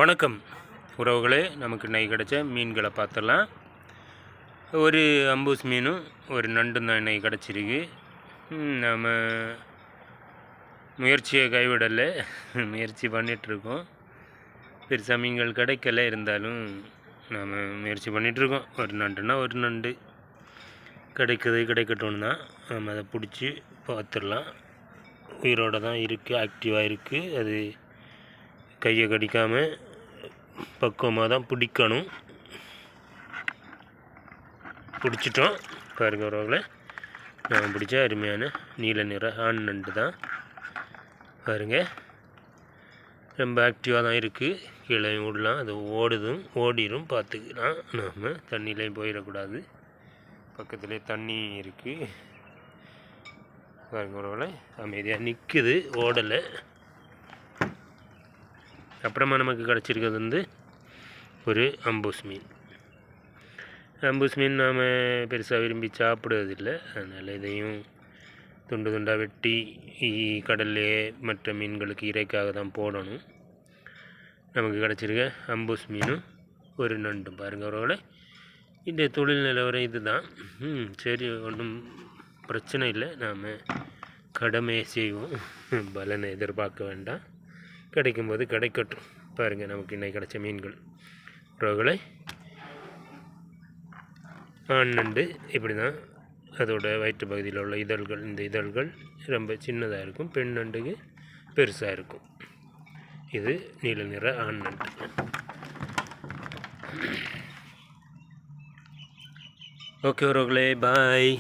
வணக்கம் உறவுகளே, நமக்கு இன்னைக்கு கிடைச்ச மீன்களை பார்த்துடலாம். ஒரு அம்பூஸ் மீனும் ஒரு நண்டும் தான் இன்னைக்கு கிடச்சிருக்கு. நம்ம முயற்சியை கைவிடலை, முயற்சி பண்ணிகிட்ருக்கோம். பெருசாக மீன்கள் கிடைக்கல, இருந்தாலும் நாம் முயற்சி பண்ணிகிட்ருக்கோம். ஒரு நண்டுன்னா ஒரு நண்டு கிடைக்கட்டும்னு தான் நம்ம அதை பிடிச்சி பார்த்துடலாம். உயிரோடு தான் இருக்குது, ஆக்டிவாக இருக்குது. அது கையை கடிக்காமல் பக்குவமாக தான் பிடிக்கணும். பிடிச்சிட்டோம் பாருங்க உறவுகளை, நான் பிடிச்ச அருமையான நீல நிற ஆண் நண்டு தான் பாருங்க. ரொம்ப ஆக்டிவாக தான் இருக்குது. கீழே விடலாம், அது ஓடிடும், பார்த்துக்கலாம். நாம் தண்ணியிலையும் போயிடக்கூடாது, பக்கத்துலேயே தண்ணி இருக்குது பாருங்க உறவுகளை. அமைதியாக நிற்குது, ஓடலை. அப்புறமா நமக்கு கிடச்சிருக்கிறது ஒரு அம்பூஸ் மீன். அம்பூஸ் மீன் நாம் பெருசாக விரும்பி சாப்பிடுவதில்லை, அதனால் இதையும் துண்டு துண்டாக வெட்டி கடல்லே மற்ற மீன்களுக்கு இறைக்காக தான் போடணும். நமக்கு கிடச்சிருக்க அம்பூஸ் மீனும் ஒரு நண்டும் பாருங்கள் உறவுகளே. இந்த தொழில் நிலவரம் இது தான். சரி, ஒன்றும் பிரச்சனை இல்லை. நாம் கடமையை செய்வோம், பலனை எதிர்பார்க்க வேண்டாம். கிடைக்கும்போது கிடைக்கட்டும். பாருங்கள், நமக்கு இன்னைக்கு கிடைச்ச மீன்கள் உறவுகளை. ஆண் நண்டு இப்படி தான், அதோட வயிற்று பகுதியில் உள்ள இதழ்கள், இந்த இதழ்கள் ரொம்ப சின்னதாக இருக்கும். பெண் நண்டுக்கு பெருசாக இருக்கும். இது நீல நிற ஆண் நண்டு. ஓகே உறவுகளே, பாய்.